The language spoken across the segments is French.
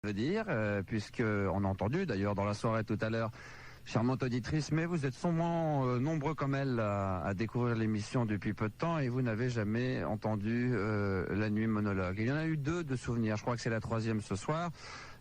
veut dire, puisque on a entendu d'ailleurs dans la soirée tout à l'heure, charmante auditrice, mais vous êtes sûrement nombreux comme elle à découvrir l'émission depuis peu de temps et vous n'avez jamais entendu la nuit monologue. Il y en a eu 2 de souvenirs, je crois que c'est la 3e ce soir.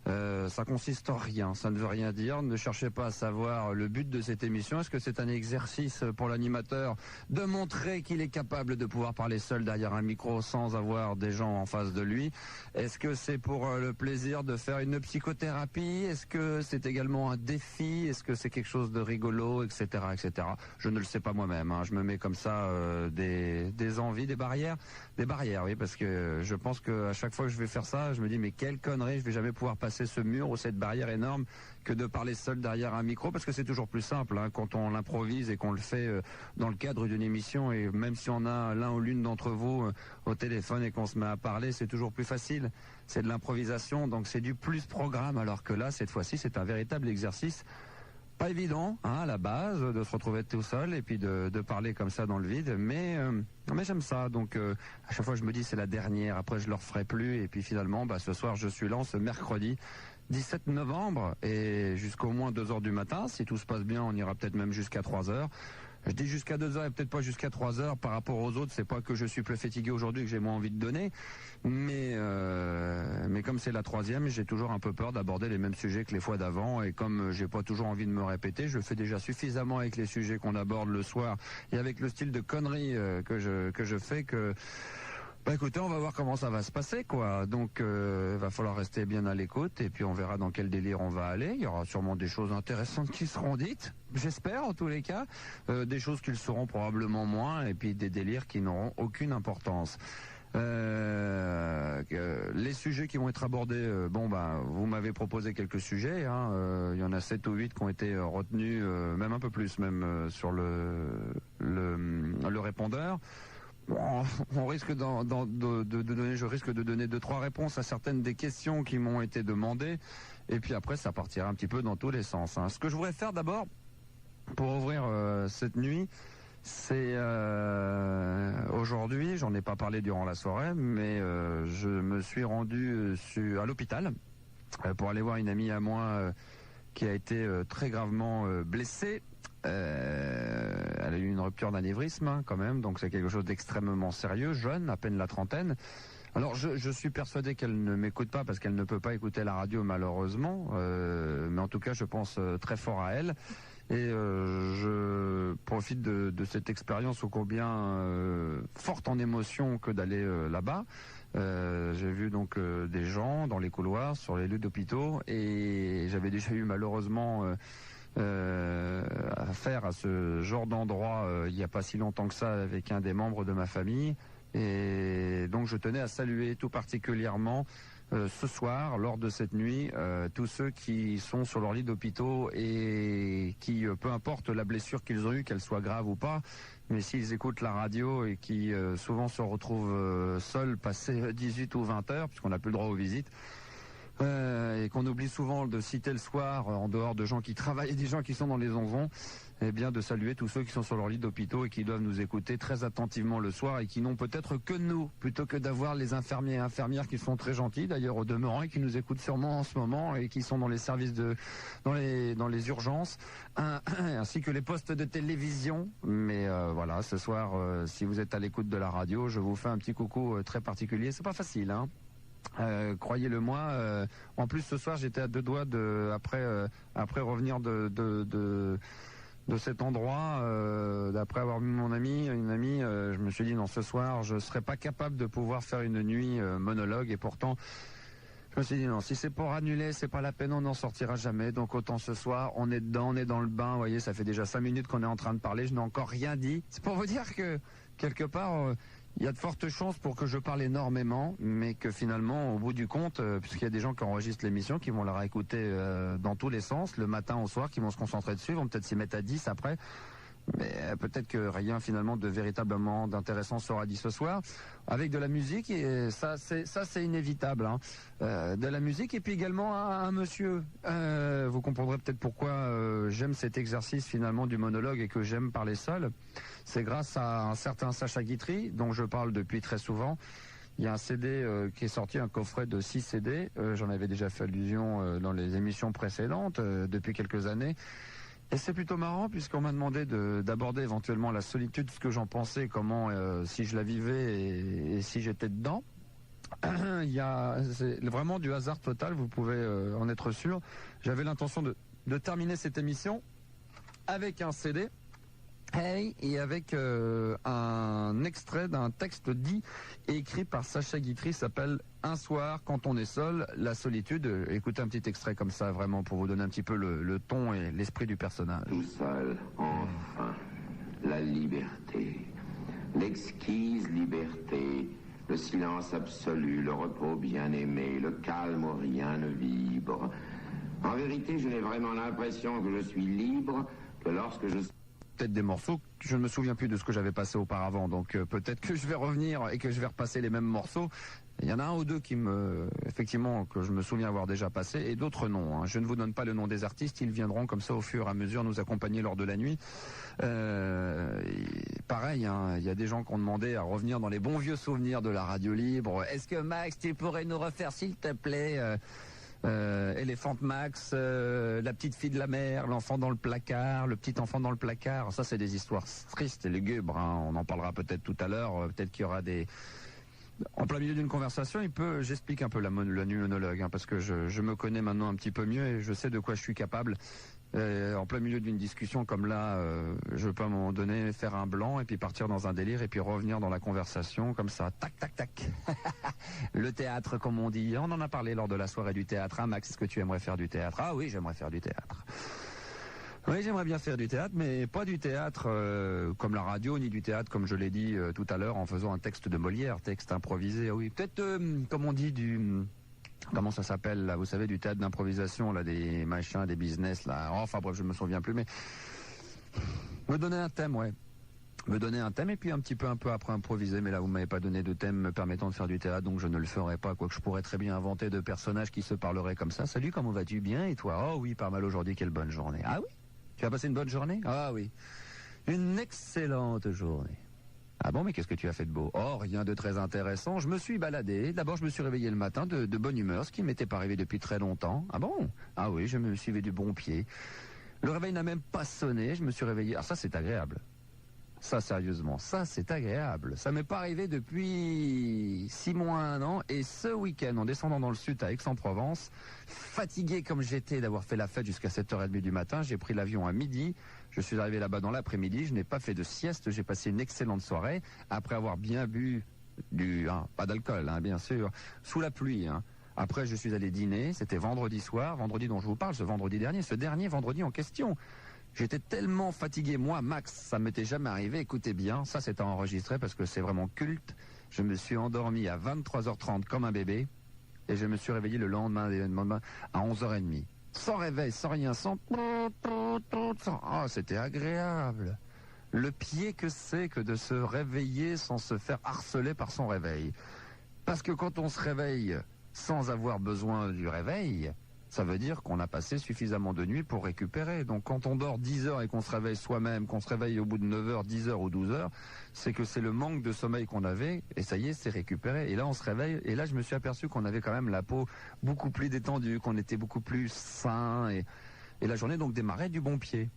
Ça consiste en rien, ça ne veut rien dire. Ne cherchez pas à savoir le but de cette émission. Est-ce que c'est un exercice pour l'animateur de montrer qu'il est capable de pouvoir parler seul derrière un micro sans avoir des gens en face de lui? Est-ce que c'est pour le plaisir de faire une psychothérapie? Est-ce que c'est également un défi? Est-ce que c'est quelque chose de rigolo, etc., etc. Je ne le sais pas moi-même, hein. Je me mets comme ça des envies, des barrières, oui, parce que je pense que à chaque fois que je vais faire ça, je me dis mais quelle connerie, je vais jamais pouvoir passer ce mur ou cette barrière énorme que de parler seul derrière un micro, parce que c'est toujours plus simple, hein, quand on l'improvise et qu'on le fait dans le cadre d'une émission, et même si on a l'un ou l'une d'entre vous au téléphone et qu'on se met à parler, c'est toujours plus facile. C'est de l'improvisation, donc c'est du plus programme, alors que là, cette fois-ci, c'est un véritable exercice. Pas évident, hein, à la base, de se retrouver tout seul et puis de parler comme ça dans le vide, mais j'aime ça. Donc à chaque fois je me dis c'est la dernière, après je le referai plus, et puis finalement ce soir je suis là ce mercredi 17 novembre et jusqu'au moins 2h du matin. Si tout se passe bien, on ira peut-être même jusqu'à 3h. Je dis jusqu'à 2h et peut-être pas jusqu'à 3h par rapport aux autres. C'est pas que je suis plus fatigué aujourd'hui que j'ai moins envie de donner, mais comme c'est la 3e, j'ai toujours un peu peur d'aborder les mêmes sujets que les fois d'avant, et comme j'ai pas toujours envie de me répéter, je fais déjà suffisamment avec les sujets qu'on aborde le soir et avec le style de conneries que je fais que... écoutez, on va voir comment ça va se passer, quoi. Donc, va falloir rester bien à l'écoute et puis on verra dans quel délire on va aller. Il y aura sûrement des choses intéressantes qui seront dites, j'espère en tous les cas. Des choses qui le seront probablement moins, et puis des délires qui n'auront aucune importance. Les sujets qui vont être abordés, vous m'avez proposé quelques sujets, hein. Il y en a 7 ou 8 qui ont été retenus, même un peu plus, même sur le répondeur. On risque je risque de donner 2-3 réponses à certaines des questions qui m'ont été demandées, et puis après ça partira un petit peu dans tous les sens, hein. Ce que je voudrais faire d'abord pour ouvrir cette nuit, c'est aujourd'hui, j'en ai pas parlé durant la soirée, mais je me suis rendu à l'hôpital pour aller voir une amie à moi qui a été très gravement blessée. Elle a eu une rupture d'anévrisme, hein, quand même, donc c'est quelque chose d'extrêmement sérieux, jeune, à peine la trentaine. Alors je suis persuadé qu'elle ne m'écoute pas parce qu'elle ne peut pas écouter la radio malheureusement, mais en tout cas je pense très fort à elle, et je profite de cette expérience ô combien forte en émotion que d'aller là-bas. J'ai vu donc des gens dans les couloirs, sur les lits d'hôpitaux, et j'avais déjà eu malheureusement affaire à ce genre d'endroit il n'y a pas si longtemps que ça avec un des membres de ma famille, et donc je tenais à saluer tout particulièrement ce soir, lors de cette nuit, tous ceux qui sont sur leur lit d'hôpitaux et qui, peu importe la blessure qu'ils ont eue, qu'elle soit grave ou pas, mais s'ils écoutent la radio et qui souvent se retrouvent seuls passé 18 ou 20 heures, puisqu'on n'a plus le droit aux visites, et qu'on oublie souvent de citer le soir, en dehors de gens qui travaillent et des gens qui sont dans les environs, eh bien de saluer tous ceux qui sont sur leur lit d'hôpitaux et qui doivent nous écouter très attentivement le soir, et qui n'ont peut-être que nous, plutôt que d'avoir les infirmiers et infirmières qui sont très gentils d'ailleurs au demeurant, et qui nous écoutent sûrement en ce moment, et qui sont dans les services dans les urgences, ainsi que les postes de télévision. Mais voilà, ce soir, si vous êtes à l'écoute de la radio, je vous fais un petit coucou très particulier. C'est pas facile, hein. Croyez-le-moi. En plus, ce soir, j'étais à 2 doigts après revenir de cet endroit, d'après avoir vu une amie, je me suis dit non, ce soir, je serais pas capable de pouvoir faire une nuit monologue, et pourtant, je me suis dit non, si c'est pour annuler, c'est pas la peine, on n'en sortira jamais, donc autant ce soir, on est dedans, on est dans le bain. Vous voyez, ça fait déjà 5 minutes qu'on est en train de parler, je n'ai encore rien dit. C'est pour vous dire que, quelque part, il y a de fortes chances pour que je parle énormément, mais que finalement, au bout du compte, puisqu'il y a des gens qui enregistrent l'émission, qui vont la réécouter dans tous les sens, le matin au soir, qui vont se concentrer dessus, vont peut-être s'y mettre à 10 après, mais peut-être que rien finalement de véritablement d'intéressant sera dit ce soir, avec de la musique, et ça c'est inévitable, hein. De la musique, et puis également un monsieur. Vous comprendrez peut-être pourquoi j'aime cet exercice finalement du monologue et que j'aime parler seul. C'est grâce à un certain Sacha Guitry, dont je parle depuis très souvent, Il y a un CD qui est sorti, un coffret de 6 CD. J'en avais déjà fait allusion dans les émissions précédentes depuis quelques années. Et c'est plutôt marrant puisqu'on m'a demandé d'aborder éventuellement la solitude, ce que j'en pensais, comment, si je la vivais et si j'étais dedans. C'est vraiment du hasard total, vous pouvez en être sûr. J'avais l'intention de terminer cette émission avec un CD. Et avec un extrait d'un texte dit et écrit par Sacha Guitry, s'appelle « Un soir, quand on est seul, la solitude ». Écoutez un petit extrait comme ça, vraiment, pour vous donner un petit peu le ton et l'esprit du personnage. Tout seul, enfin, la liberté, l'exquise liberté, le silence absolu, le repos bien-aimé, le calme où rien ne vibre. En vérité, je n'ai vraiment l'impression que je suis libre que lorsque je... Peut-être des morceaux, je ne me souviens plus de ce que j'avais passé auparavant, donc peut-être que je vais revenir et que je vais repasser les mêmes morceaux. Il y en a un ou deux qui effectivement, que je me souviens avoir déjà passé, et d'autres non. Hein. Je ne vous donne pas le nom des artistes, ils viendront comme ça au fur et à mesure nous accompagner lors de la nuit. Pareil, hein, il y a des gens qui ont demandé à revenir dans les bons vieux souvenirs de la radio libre. Est-ce que Max, tu pourrais nous refaire, s'il te plaît Elephant Max, la petite fille de la mer, l'enfant dans le placard, le petit enfant dans le placard. Ça, c'est des histoires tristes et lugubres. Hein. On en parlera peut-être tout à l'heure. Peut-être qu'il y aura des... En plein milieu d'une conversation, j'explique un peu la monologue, hein, parce que je me connais maintenant un petit peu mieux et je sais de quoi je suis capable. En plein milieu d'une discussion comme là, je peux à un moment donné faire un blanc et puis partir dans un délire et puis revenir dans la conversation comme ça, tac, tac, tac. Le théâtre, comme on dit, on en a parlé lors de la soirée du théâtre. Hein, Max, est-ce que tu aimerais faire du théâtre? Ah oui, j'aimerais faire du théâtre. Oui, j'aimerais bien faire du théâtre, mais pas du théâtre comme la radio, ni du théâtre, comme je l'ai dit tout à l'heure, en faisant un texte de Molière, texte improvisé. Oui, peut-être, comme on dit, comment ça s'appelle là, vous savez, du théâtre d'improvisation, là, des machins, des business, là. Enfin bref, je me souviens plus, mais me donner un thème, ouais. Me donner un thème et puis un peu après improviser, mais là vous m'avez pas donné de thème me permettant de faire du théâtre, donc je ne le ferai pas, quoique je pourrais très bien inventer de personnages qui se parleraient comme ça. Salut, comment vas-tu? Bien, et toi? Oh oui, pas mal aujourd'hui, quelle bonne journée. Ah oui? Tu as passé une bonne journée? Ah oui. Une excellente journée. Ah bon, mais qu'est-ce que tu as fait de beau? Oh, rien de très intéressant. Je me suis baladé. D'abord, je me suis réveillé le matin de bonne humeur, ce qui m'était pas arrivé depuis très longtemps. Ah bon? Ah oui, je me suis levé du bon pied. Le réveil n'a même pas sonné. Je me suis réveillé. Ah, ça, c'est agréable. Ça, sérieusement, ça, c'est agréable. Ça m'est pas arrivé depuis 6 mois, 1 an. Et ce week-end, en descendant dans le sud à Aix-en-Provence, fatigué comme j'étais d'avoir fait la fête jusqu'à 7h30 du matin, j'ai pris l'avion à midi. Je suis arrivé là-bas dans l'après-midi. Je n'ai pas fait de sieste. J'ai passé une excellente soirée après avoir bien bu pas d'alcool, hein, bien sûr, sous la pluie. Hein. Après, je suis allé dîner. C'était vendredi soir, vendredi dont je vous parle, ce dernier vendredi en question. J'étais tellement fatigué, moi, Max, ça m'était jamais arrivé, écoutez bien, ça c'est enregistré parce que c'est vraiment culte. Je me suis endormi à 23h30 comme un bébé et je me suis réveillé le lendemain à 11h30. Sans réveil, sans rien, sans... Oh, c'était agréable. Le pied que c'est que de se réveiller sans se faire harceler par son réveil. Parce que quand on se réveille sans avoir besoin du réveil... Ça veut dire qu'on a passé suffisamment de nuit pour récupérer. Donc quand on dort 10 heures et qu'on se réveille soi-même, qu'on se réveille au bout de 9 heures, 10 heures ou 12 heures, c'est que c'est le manque de sommeil qu'on avait, et ça y est, c'est récupéré. Et là, on se réveille, et là, je me suis aperçu qu'on avait quand même la peau beaucoup plus détendue, qu'on était beaucoup plus sain, et la journée donc démarrait du bon pied.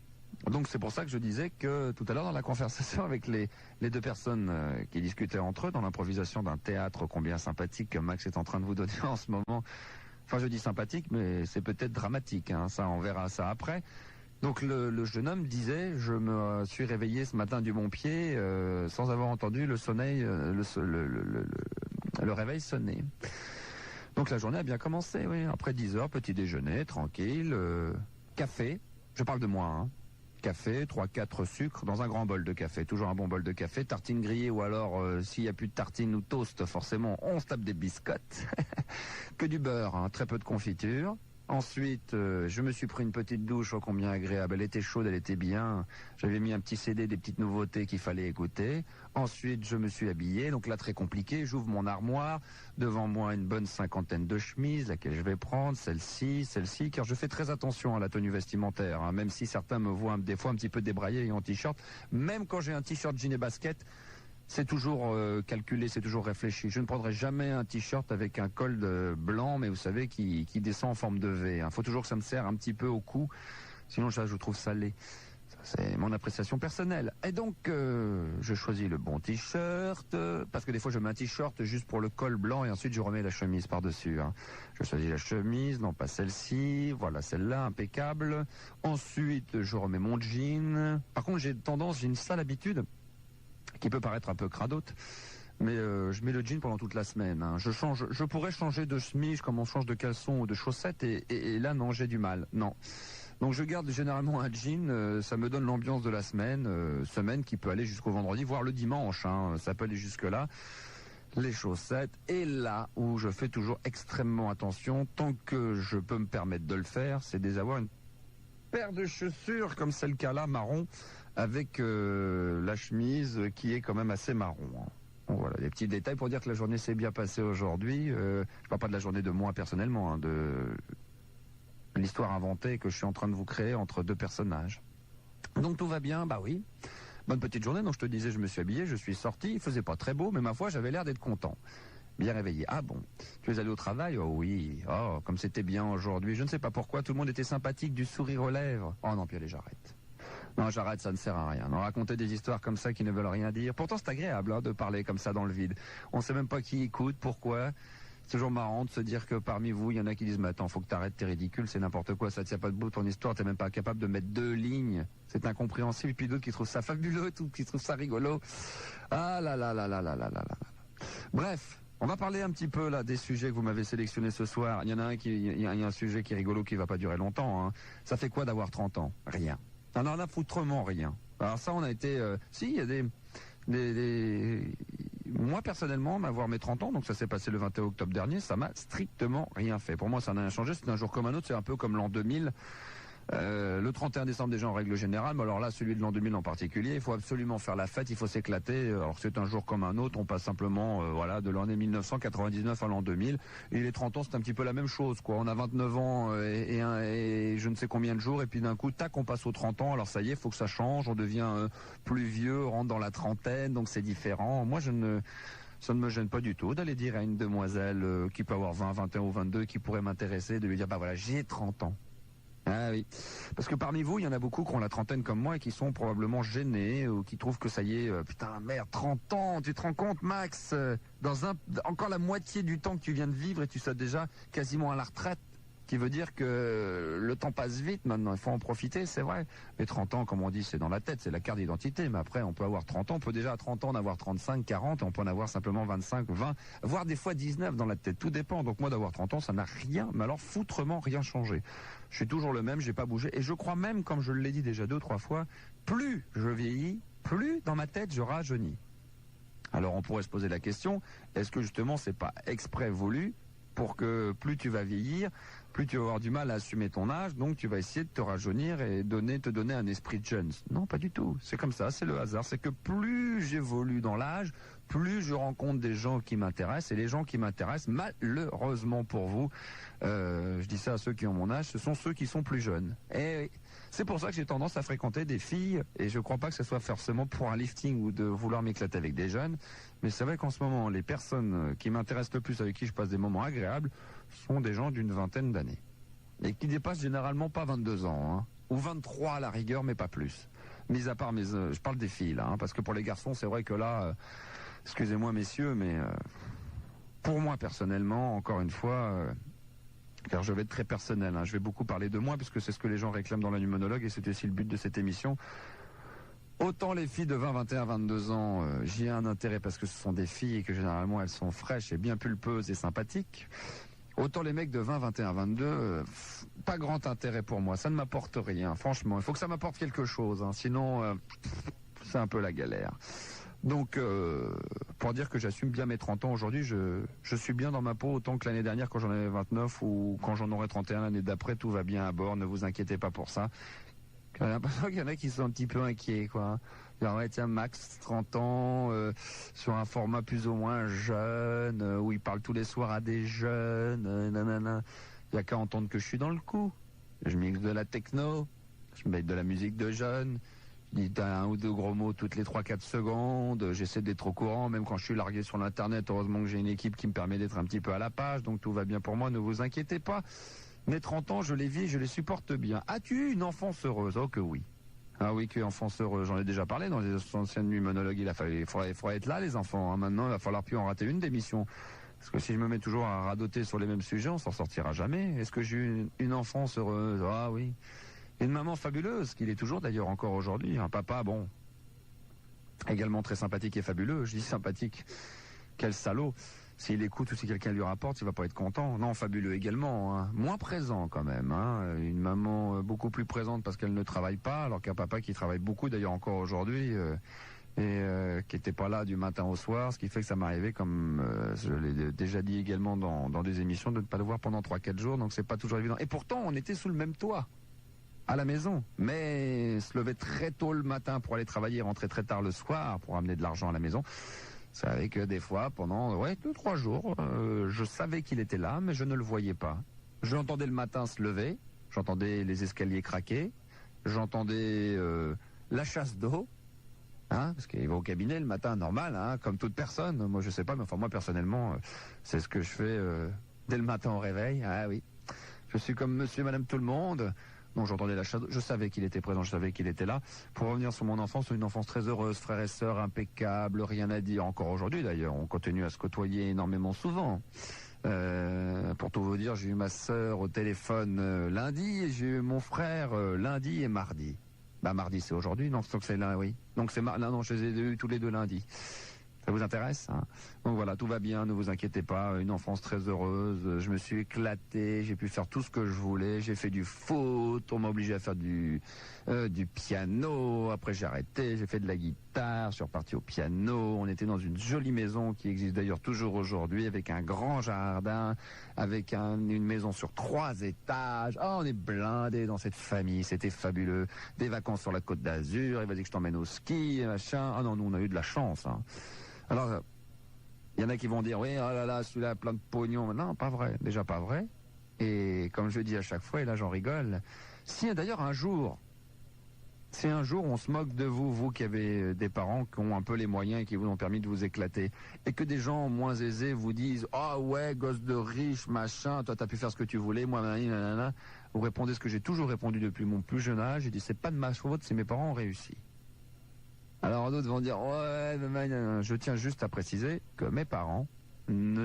Donc c'est pour ça que je disais que tout à l'heure dans la conversation avec les deux personnes qui discutaient entre eux, dans l'improvisation d'un théâtre combien sympathique que Max est en train de vous donner en ce moment. Enfin, je dis sympathique, mais c'est peut-être dramatique. Hein, ça, on verra ça après. Donc, le jeune homme disait, je me suis réveillé ce matin du bon pied sans avoir entendu le réveil sonner. Donc, la journée a bien commencé, oui. Après 10 heures, petit déjeuner, tranquille, café. Je parle de moi, hein. Café, 3-4 sucres dans un grand bol de café. Toujours un bon bol de café. Tartine grillée ou alors, s'il n'y a plus de tartine ou toast, forcément, on se tape des biscottes. Que du beurre, hein, très peu de confiture. Ensuite, je me suis pris une petite douche, oh combien agréable. Elle était chaude, elle était bien. J'avais mis un petit CD, des petites nouveautés qu'il fallait écouter. Ensuite, je me suis habillé. Donc là, très compliqué. J'ouvre mon armoire. Devant moi, une bonne 50aine de chemises, laquelle je vais prendre, celle-ci, car je fais très attention à la tenue vestimentaire. Hein, même si certains me voient des fois un petit peu débraillé et en t-shirt. Même quand j'ai un t-shirt jean et basket, c'est toujours calculé, c'est toujours réfléchi. Je ne prendrai jamais un t-shirt avec un col blanc, mais vous savez, qui descend en forme de V. Il faut toujours que ça me serre un petit peu au cou, sinon je trouve ça laid. C'est mon appréciation personnelle. Et donc, je choisis le bon t-shirt, parce que des fois je mets un t-shirt juste pour le col blanc et ensuite je remets la chemise par-dessus. Hein. Je choisis la chemise, non pas celle-ci, voilà celle-là, impeccable. Ensuite, je remets mon jean. Par contre, j'ai une sale habitude, qui peut paraître un peu cradote, mais je mets le jean pendant toute la semaine. Hein. Je pourrais changer de chemise comme on change de caleçon ou de chaussettes, et là, non, j'ai du mal. Non. Donc je garde généralement un jean, ça me donne l'ambiance de la semaine, semaine qui peut aller jusqu'au vendredi, voire le dimanche, hein, ça peut aller jusque-là. Les chaussettes, et là où je fais toujours extrêmement attention, tant que je peux me permettre de le faire, c'est d'avoir une paire de chaussures, comme c'est le cas là, marron, avec la chemise qui est quand même assez marron. Hein. Bon, voilà, des petits détails pour dire que la journée s'est bien passée aujourd'hui. Je parle pas de la journée de moi personnellement, hein, de l'histoire inventée que je suis en train de vous créer entre deux personnages. Donc tout va bien, bah oui. Bonne petite journée, donc je te disais, je me suis habillé, je suis sorti, il faisait pas très beau, mais ma foi, j'avais l'air d'être content. Bien réveillé. Ah bon, tu es allé au travail? Oh oui, oh, comme c'était bien aujourd'hui. Je ne sais pas pourquoi, tout le monde était sympathique, du sourire aux lèvres. Oh non, puis allez, j'arrête. Non, j'arrête, ça ne sert à rien. Non, raconter des histoires comme ça qui ne veulent rien dire. Pourtant, c'est agréable hein, de parler comme ça dans le vide. On ne sait même pas qui écoute, pourquoi. C'est toujours marrant de se dire que parmi vous, il y en a qui disent « Mais attends, faut que t'arrêtes, t'es ridicule, c'est n'importe quoi, ça tient pas debout ton histoire, t'es même pas capable de mettre 2 lignes. C'est incompréhensible. » Et puis d'autres qui trouvent ça fabuleux, ou qui trouvent ça rigolo. Ah là là là là là là là là. Bref, on va parler un petit peu là des sujets que vous m'avez sélectionnés ce soir. Il y en a il y a un sujet qui est rigolo qui va pas durer longtemps. Hein. Ça fait quoi d'avoir 30 ans? Rien. On en a foutrement rien. Alors ça, on a été... si, il y a des... Moi, personnellement, m'avoir mes 30 ans, donc ça s'est passé le 21 octobre dernier, ça m'a strictement rien fait. Pour moi, ça n'a rien changé, c'est un jour comme un autre, c'est un peu comme l'an 2000. Le 31 décembre déjà en règle générale, mais alors là, celui de l'an 2000 en particulier, il faut absolument faire la fête, il faut s'éclater. Alors c'est un jour comme un autre, on passe simplement voilà, de l'année 1999 à l'an 2000. Et les 30 ans, c'est un petit peu la même chose, quoi. On a 29 ans et je ne sais combien de jours, et puis d'un coup, tac, on passe aux 30 ans. Alors ça y est, il faut que ça change, on devient plus vieux, on rentre dans la trentaine, donc c'est différent. Moi, ça ne me gêne pas du tout d'aller dire à une demoiselle qui peut avoir 20, 21 ou 22, qui pourrait m'intéresser, de lui dire, bah voilà, j'ai 30 ans. Ah oui, parce que parmi vous, il y en a beaucoup qui ont la trentaine comme moi et qui sont probablement gênés ou qui trouvent que ça y est, putain, merde, 30 ans, tu te rends compte, Max, encore la moitié du temps que tu viens de vivre et tu seras déjà quasiment à la retraite, qui veut dire que le temps passe vite maintenant, il faut en profiter, c'est vrai. Mais 30 ans, comme on dit, c'est dans la tête, c'est la carte d'identité, mais après, on peut avoir 30 ans, on peut déjà à 30 ans en avoir 35, 40, et on peut en avoir simplement 25, 20, voire des fois 19 dans la tête, tout dépend. Donc moi, d'avoir 30 ans, ça n'a rien, mais alors foutrement rien changé. Je suis toujours le même, j'ai pas bougé, et je crois même, comme je l'ai dit déjà 2 ou 3 fois, plus je vieillis, plus dans ma tête je rajeunis. Alors on pourrait se poser la question, est-ce que justement c'est pas exprès voulu pour que plus tu vas vieillir, plus tu vas avoir du mal à assumer ton âge, donc tu vas essayer de te rajeunir et te donner un esprit de jeune. Non, pas du tout. C'est comme ça, c'est le hasard. C'est que plus j'évolue dans l'âge, plus je rencontre des gens qui m'intéressent. Et les gens qui m'intéressent, malheureusement pour vous, je dis ça à ceux qui ont mon âge, ce sont ceux qui sont plus jeunes. Et c'est pour ça que j'ai tendance à fréquenter des filles, et je ne crois pas que ce soit forcément pour un lifting ou de vouloir m'éclater avec des jeunes, mais c'est vrai qu'en ce moment, les personnes qui m'intéressent le plus, avec qui je passe des moments agréables, sont des gens d'une vingtaine d'années. Et qui dépassent généralement pas 22 ans, hein, ou 23 à la rigueur, mais pas plus. Mis à part je parle des filles, là, hein, parce que pour les garçons, c'est vrai que là, excusez-moi messieurs, mais pour moi personnellement, encore une fois... car je vais être très personnel, hein. Je vais beaucoup parler de moi, puisque c'est ce que les gens réclament dans la numonologue, et c'est aussi le but de cette émission. Autant les filles de 20, 21, 22 ans, j'y ai un intérêt parce que ce sont des filles et que généralement elles sont fraîches et bien pulpeuses et sympathiques. Autant les mecs de 20, 21, 22, pas grand intérêt pour moi, ça ne m'apporte rien, franchement. Il faut que ça m'apporte quelque chose, hein. Sinon c'est un peu la galère. Donc, pour dire que j'assume bien mes 30 ans aujourd'hui, je suis bien dans ma peau, autant que l'année dernière quand j'en avais 29 ou quand j'en aurai 31 l'année d'après, tout va bien à bord, ne vous inquiétez pas pour ça. J'ai l'impression qu'il y en a qui sont un petit peu inquiets, quoi. Genre, ouais, tiens, Max, 30 ans, sur un format plus ou moins jeune, où il parle tous les soirs à des jeunes, nanana. Il n'y a qu'à entendre que je suis dans le coup. Je mixe de la techno, je mets de la musique de jeunes, dis un ou deux gros mots toutes les 3-4 secondes. J'essaie d'être au courant, même quand je suis largué sur l'internet. Heureusement que j'ai une équipe qui me permet d'être un petit peu à la page, donc tout va bien pour moi, ne vous inquiétez pas. Mes 30 ans, je les vis, je les supporte bien. As-tu eu une enfance heureuse? Oh que oui. Ah oui, que enfance heureuse. J'en ai déjà parlé dans les anciennes nuits monologues. Il faudrait être là, les enfants. Maintenant, il va falloir plus en rater une d'émission. Parce que si je me mets toujours à radoter sur les mêmes sujets, on s'en sortira jamais. Est-ce que j'ai eu une enfance heureuse? Ah oui. Une maman fabuleuse, qu'il est toujours d'ailleurs encore aujourd'hui. Un papa, bon, également très sympathique et fabuleux. Je dis sympathique, quel salaud. S'il écoute ou si quelqu'un lui rapporte, il va pas être content. Non, fabuleux également, hein. Moins présent quand même, hein. Une maman beaucoup plus présente parce qu'elle ne travaille pas, alors qu'un papa qui travaille beaucoup, d'ailleurs encore aujourd'hui, qui n'était pas là du matin au soir, ce qui fait que ça m'arrivait, comme je l'ai déjà dit également dans des émissions, de ne pas le voir pendant 3-4 jours, donc c'est pas toujours évident. Et pourtant, on était sous le même toit, à la maison, mais se lever très tôt le matin pour aller travailler, rentrer très tard le soir pour amener de l'argent à la maison. C'est vrai que des fois, pendant 2-3 jours, je savais qu'il était là, mais je ne le voyais pas. Je l'entendais le matin se lever, j'entendais les escaliers craquer, j'entendais la chasse d'eau, hein, parce qu'il va au cabinet le matin, normal, hein, comme toute personne. Moi, je sais pas, mais enfin moi personnellement, c'est ce que je fais dès le matin au réveil. Ah oui, je suis comme monsieur et madame tout le monde. Donc j'entendais la chasse, je savais qu'il était présent, je savais qu'il était là. Pour revenir sur mon enfance, une enfance très heureuse, frères et sœurs impeccables, rien à dire. Encore aujourd'hui d'ailleurs, on continue à se côtoyer énormément souvent. Pour tout vous dire, j'ai eu ma sœur au téléphone lundi et j'ai eu mon frère lundi et mardi. Bah mardi c'est aujourd'hui, non, c'est là, oui. Donc c'est non, je les ai eus tous les deux lundi. Ça vous intéresse, hein? Donc voilà, tout va bien, ne vous inquiétez pas, une enfance très heureuse, je me suis éclaté, j'ai pu faire tout ce que je voulais, j'ai fait du foot, on m'a obligé à faire du piano, après j'ai arrêté, j'ai fait de la guitare, je suis reparti au piano, on était dans une jolie maison qui existe d'ailleurs toujours aujourd'hui, avec un grand jardin, avec une maison sur 3 étages, on est blindés dans cette famille, c'était fabuleux, des vacances sur la Côte d'Azur, il va dire que je t'emmène au ski, machin, ah non, nous on a eu de la chance, hein. Alors, il y en a qui vont dire, oui, oh là là, celui-là a plein de pognon. Non, pas vrai, déjà pas vrai. Et comme je dis à chaque fois, et là j'en rigole, si d'ailleurs un jour on se moque de vous, vous qui avez des parents qui ont un peu les moyens et qui vous ont permis de vous éclater, et que des gens moins aisés vous disent, ah ouais, gosse de riche, machin, toi t'as pu faire ce que tu voulais, moi, nanana, vous répondez ce que j'ai toujours répondu depuis mon plus jeune âge, j'ai dit, c'est pas de ma faute si mes parents ont réussi. Alors d'autres vont dire, ouais, je tiens juste à préciser que mes parents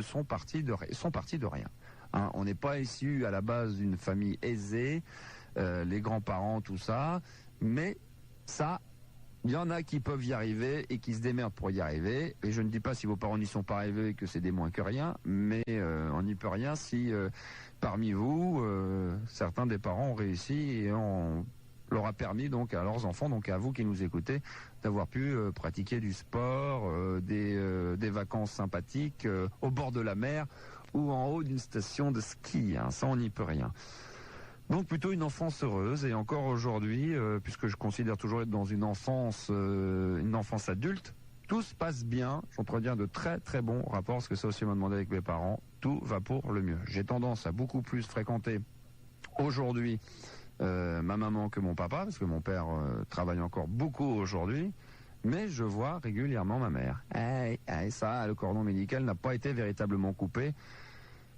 sont partis de rien. Hein, on n'est pas issus à la base d'une famille aisée, les grands-parents, tout ça, mais ça, il y en a qui peuvent y arriver et qui se démerdent pour y arriver. Et je ne dis pas si vos parents n'y sont pas arrivés et que c'est des moins que rien, mais on n'y peut rien si parmi vous, certains des parents ont réussi et leur a permis donc à leurs enfants, donc à vous qui nous écoutez, d'avoir pu pratiquer du sport, des vacances sympathiques au bord de la mer ou en haut d'une station de ski, hein, ça on n'y peut rien. Donc plutôt une enfance heureuse, et encore aujourd'hui, puisque je considère toujours être dans une enfance adulte, tout se passe bien, j'entretiens de très très bons rapports, parce que ça aussi m'a demandé avec mes parents, tout va pour le mieux. J'ai tendance à beaucoup plus fréquenter aujourd'hui ma maman que mon papa, parce que mon père travaille encore beaucoup aujourd'hui, mais je vois régulièrement ma mère. Et ça, le cordon médical n'a pas été véritablement coupé.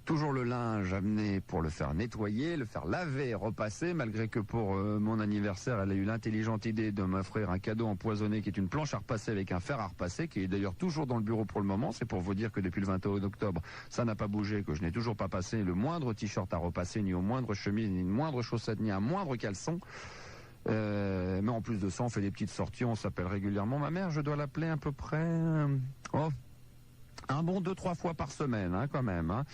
Toujours le linge amené pour le faire nettoyer, le faire laver, repasser, malgré que pour mon anniversaire, elle a eu l'intelligente idée de m'offrir un cadeau empoisonné qui est une planche à repasser avec un fer à repasser, qui est d'ailleurs toujours dans le bureau pour le moment. C'est pour vous dire que depuis le 21 octobre, ça n'a pas bougé, que je n'ai toujours pas passé le moindre t-shirt à repasser, ni au moindre chemise, ni une moindre chaussette, ni un moindre caleçon. Mais en plus de ça, on fait des petites sorties, on s'appelle régulièrement. Ma mère, je dois l'appeler à peu près un bon 2-3 fois par semaine, hein, quand même, hein.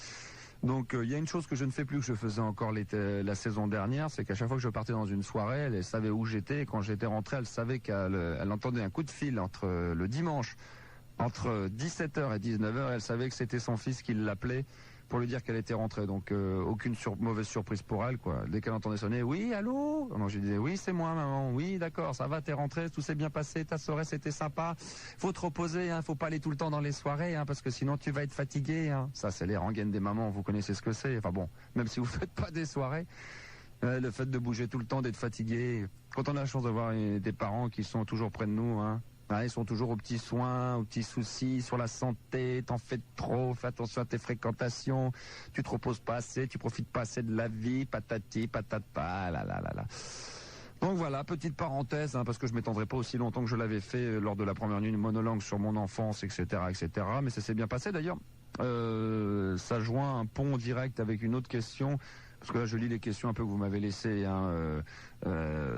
Donc il y a une chose que je ne fais plus, que je faisais encore la saison dernière, c'est qu'à chaque fois que je partais dans une soirée, elle savait où j'étais, et quand j'étais rentré, elle savait qu'elle entendait un coup de fil le dimanche, entre 17h et 19h, elle savait que c'était son fils qui l'appelait pour lui dire qu'elle était rentrée. Donc aucune mauvaise surprise pour elle, quoi. Dès qu'elle entendait sonner, oui, allô? Alors je lui disais, oui, c'est moi, maman. Oui, d'accord, ça va, t'es rentrée, tout s'est bien passé, ta soirée c'était sympa. Faut te reposer, hein, faut pas aller tout le temps dans les soirées, hein, parce que sinon tu vas être fatigué, hein. Ça, c'est les rengaines des mamans, vous connaissez ce que c'est. Enfin bon, même si vous faites pas des soirées. Le fait de bouger tout le temps, d'être fatigué. Quand on a la chance d'avoir des parents qui sont toujours près de nous, hein, ils sont toujours aux petits soins, aux petits soucis sur la santé, t'en fais trop, fais attention à tes fréquentations, tu te reposes pas assez, tu profites pas assez de la vie, patati, patata, là. Donc voilà, petite parenthèse, hein, parce que je m'étendrai pas aussi longtemps que je l'avais fait lors de la première nuit de monologue sur mon enfance, etc., mais ça s'est bien passé d'ailleurs. Ça joint un pont direct avec une autre question, parce que là je lis les questions un peu que vous m'avez laissées, hein,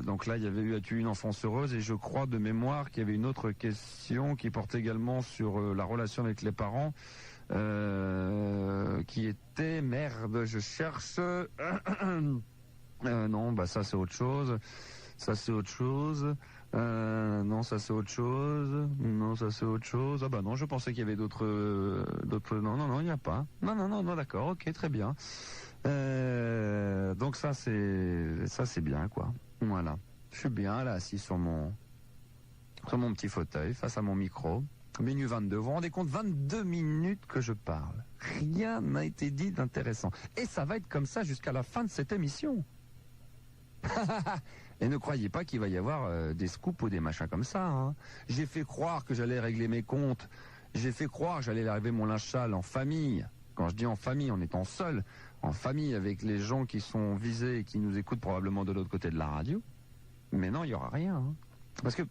donc là il y avait eu As-tu une enfance heureuse, et je crois de mémoire qu'il y avait une autre question qui portait également sur la relation avec les parents, qui était, merde, je cherche, non, bah ça c'est autre chose, non, ça c'est autre chose, non, ça c'est autre chose, ah bah non, je pensais qu'il y avait d'autres, non, il n'y a pas, non, d'accord, ok, très bien. Donc ça c'est bien, quoi. Voilà. Je suis bien là, assis sur mon petit fauteuil, face à mon micro. Minuit 22. Vous vous rendez compte, 22 minutes que je parle. Rien n'a été dit d'intéressant. Et ça va être comme ça jusqu'à la fin de cette émission. Et ne croyez pas qu'il va y avoir des scoops ou des machins comme ça, hein. J'ai fait croire que j'allais régler mes comptes. J'ai fait croire que j'allais laver mon linge sale en famille. Quand je dis en famille, en étant seul, en famille avec les gens qui sont visés et qui nous écoutent probablement de l'autre côté de la radio. Mais non, il n'y aura rien, hein. Parce que,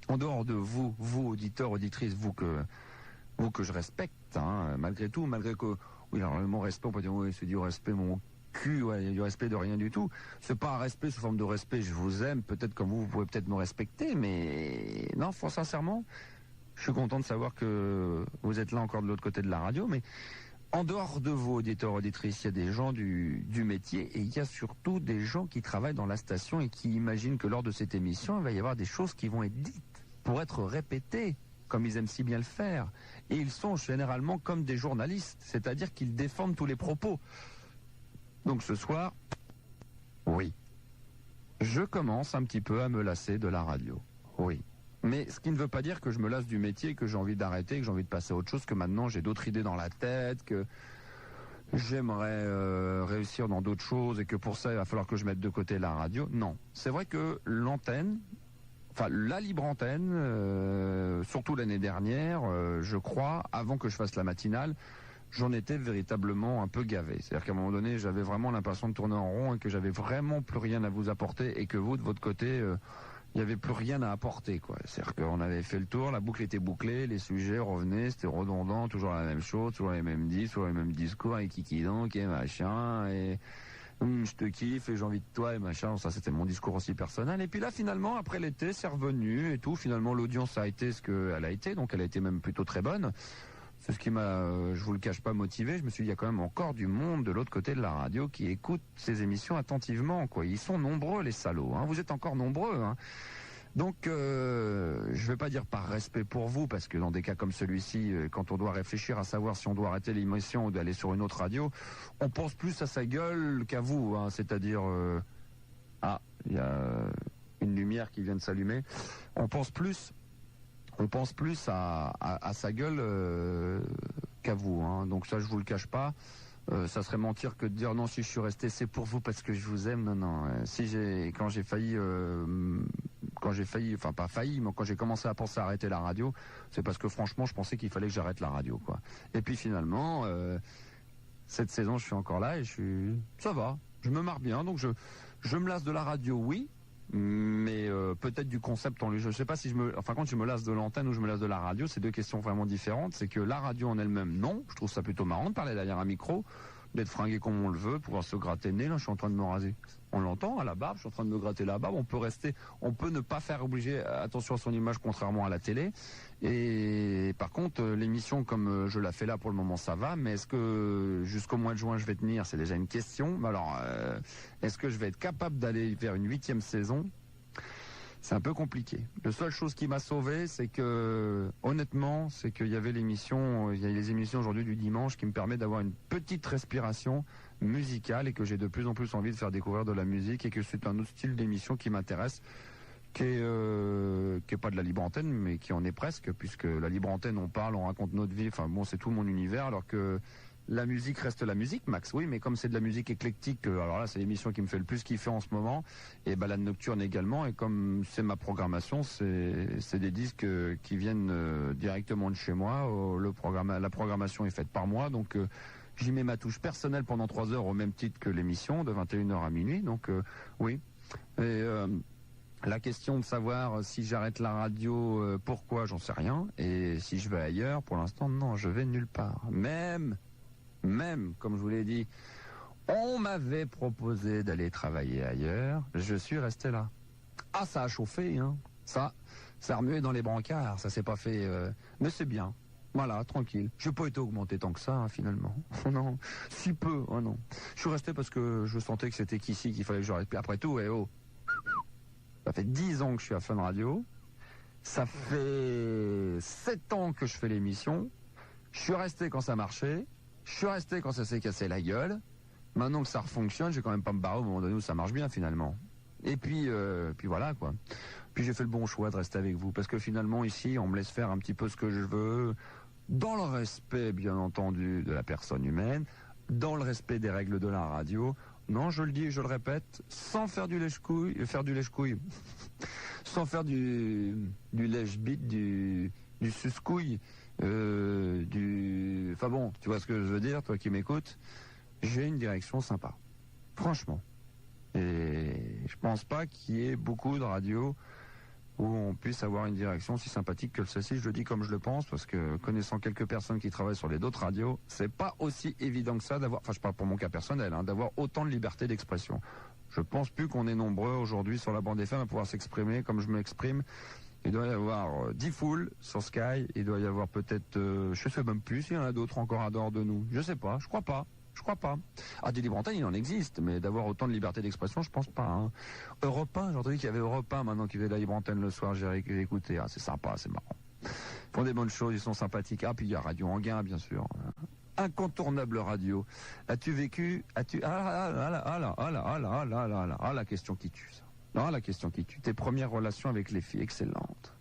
en dehors de vous auditeurs, auditrices, vous que je respecte, hein, malgré tout, malgré que, oui, alors le mot respect, on peut dire, oui, c'est du respect, mon cul, ouais, il y a du respect de rien du tout. C'est pas un respect sous forme de respect, je vous aime, peut-être comme vous pouvez peut-être me respecter, mais non, sincèrement, je suis content de savoir que vous êtes là encore de l'autre côté de la radio, mais en dehors de vos auditeurs, auditrices, il y a des gens du métier, et il y a surtout des gens qui travaillent dans la station et qui imaginent que lors de cette émission, il va y avoir des choses qui vont être dites pour être répétées, comme ils aiment si bien le faire. Et ils sont généralement comme des journalistes, c'est-à-dire qu'ils défendent tous les propos. Donc ce soir, oui, je commence un petit peu à me lasser de la radio, oui. Mais ce qui ne veut pas dire que je me lasse du métier, que j'ai envie d'arrêter, que j'ai envie de passer à autre chose, que maintenant j'ai d'autres idées dans la tête, que j'aimerais réussir dans d'autres choses et que pour ça il va falloir que je mette de côté la radio. Non, c'est vrai que l'antenne, enfin la libre antenne, surtout l'année dernière, je crois, avant que je fasse la matinale, j'en étais véritablement un peu gavé. C'est-à-dire qu'à un moment donné, j'avais vraiment l'impression de tourner en rond et que j'avais vraiment plus rien à vous apporter et que vous, de votre côté, il n'y avait plus rien à apporter, quoi. C'est-à-dire qu'on avait fait le tour, la boucle était bouclée, les sujets revenaient, c'était redondant, toujours la même chose, toujours les mêmes toujours les mêmes discours, et kiki donc, et machin, et je te kiffe, et j'ai envie de toi, et machin. Ça, c'était mon discours aussi personnel. Et puis là, finalement, après l'été, c'est revenu, et tout. Finalement, l'audience a été ce qu'elle a été, donc elle a été même plutôt très bonne. C'est ce qui m'a, je vous le cache pas, motivé. Je me suis dit, il y a quand même encore du monde de l'autre côté de la radio qui écoute ces émissions attentivement, quoi. Ils sont nombreux, les salauds, hein. Vous êtes encore nombreux, hein. Donc, je vais pas dire par respect pour vous, parce que dans des cas comme celui-ci, quand on doit réfléchir à savoir si on doit arrêter l'émission ou d'aller sur une autre radio, on pense plus à sa gueule qu'à vous, hein. C'est-à-dire, il y a une lumière qui vient de s'allumer. On pense plus à sa gueule qu'à vous, hein. Donc ça, je vous le cache pas. Ça serait mentir que de dire non, si je suis resté, c'est pour vous parce que je vous aime. Non. Quand j'ai failli, enfin pas failli, mais quand j'ai commencé à penser à arrêter la radio, c'est parce que franchement, je pensais qu'il fallait que j'arrête la radio, quoi. Et puis finalement, cette saison, je suis encore là et ça va, je me marre bien. Donc je me lasse de la radio, oui. Mais peut-être du concept en lui. Je sais pas si quand je me lasse de l'antenne ou je me lasse de la radio, c'est deux questions vraiment différentes. C'est que la radio en elle-même, non. Je trouve ça plutôt marrant de parler derrière un micro, d'être fringué comme on le veut, pouvoir se gratter le nez. Là, je suis en train de me raser. On l'entend à la barbe, je suis en train de me gratter la barbe. On peut ne pas faire obliger attention à son image, contrairement à la télé. Et par contre, l'émission comme je la fais là pour le moment, ça va. Mais est-ce que jusqu'au mois de juin je vais tenir? C'est déjà une question. Alors, est-ce que je vais être capable d'aller vers une 8e saison? C'est un peu compliqué. La seule chose qui m'a sauvé, c'est que, honnêtement, c'est qu'il y avait il y a les émissions aujourd'hui du dimanche qui me permettent d'avoir une petite respiration musicale et que j'ai de plus en plus envie de faire découvrir de la musique et que c'est un autre style d'émission qui m'intéresse, qui est pas de la libre antenne, mais qui en est presque, puisque la libre antenne, on parle, on raconte notre vie, enfin bon, c'est tout mon univers, alors que la musique reste la musique, Max. Oui, mais comme c'est de la musique éclectique, alors là, c'est l'émission qui me fait le plus kiffer en ce moment, et balade nocturne également. Et comme c'est ma programmation, c'est des disques qui viennent directement de chez moi. La programmation est faite par moi, donc j'y mets ma touche personnelle pendant 3 heures au même titre que l'émission, de 21h à minuit. Donc oui. Et la question de savoir si j'arrête la radio, pourquoi, j'en sais rien. Et si je vais ailleurs, pour l'instant, non, je vais nulle part. Même, comme je vous l'ai dit, on m'avait proposé d'aller travailler ailleurs. Je suis resté là. Ah, ça a chauffé, hein. Ça a remué dans les brancards. Ça s'est pas fait... mais c'est bien. Voilà, tranquille. Je n'ai pas été augmenté tant que ça, hein, finalement. Non, si peu, oh non. Je suis resté parce que je sentais que c'était qu'ici qu'il fallait que je reste. Puis après tout, ça fait 10 ans que je suis à Fun Radio. Ça fait 7 ans que je fais l'émission. Je suis resté quand ça marchait. Je suis resté quand ça s'est cassé la gueule. Maintenant que ça refonctionne, je vais quand même pas me barrer au moment donné où ça marche bien, finalement. Et puis voilà, quoi. Puis j'ai fait le bon choix de rester avec vous. Parce que finalement, ici, on me laisse faire un petit peu ce que je veux. Dans le respect, bien entendu, de la personne humaine. Dans le respect des règles de la radio. Non, je le dis et je le répète, sans faire du lèche-couille, sans faire du lèche-bite, du suce-couille, enfin bon, tu vois ce que je veux dire, toi qui m'écoutes, j'ai une direction sympa, franchement. Et je pense pas qu'il y ait beaucoup de radios où on puisse avoir une direction si sympathique que celle-ci. Je le dis comme je le pense, parce que connaissant quelques personnes qui travaillent sur les d'autres radios, c'est pas aussi évident que ça d'avoir, enfin je parle pour mon cas personnel, hein, d'avoir autant de liberté d'expression. Je pense plus qu'on est nombreux aujourd'hui sur la bande FM à pouvoir s'exprimer comme je m'exprime. Il doit y avoir 10 foules sur Sky, il doit y avoir peut-être, je sais même plus s'il y en a d'autres encore à dehors de nous. Je sais pas, je crois pas. Ah, des libres antennes, il en existe, mais d'avoir autant de liberté d'expression, je pense pas. Hein. Europe 1, j'ai entendu qu'il y avait Europe 1 maintenant qui fait de la libre antenne le soir, j'ai écouté. Ah, c'est sympa, c'est marrant. Ils font des bonnes choses, ils sont sympathiques. Ah, puis il y a Radio Anguin, bien sûr. Incontournable radio. As-tu vécu, la question qui tue, ça. Non, la question qui tue. Tes premières relations avec les filles, excellentes.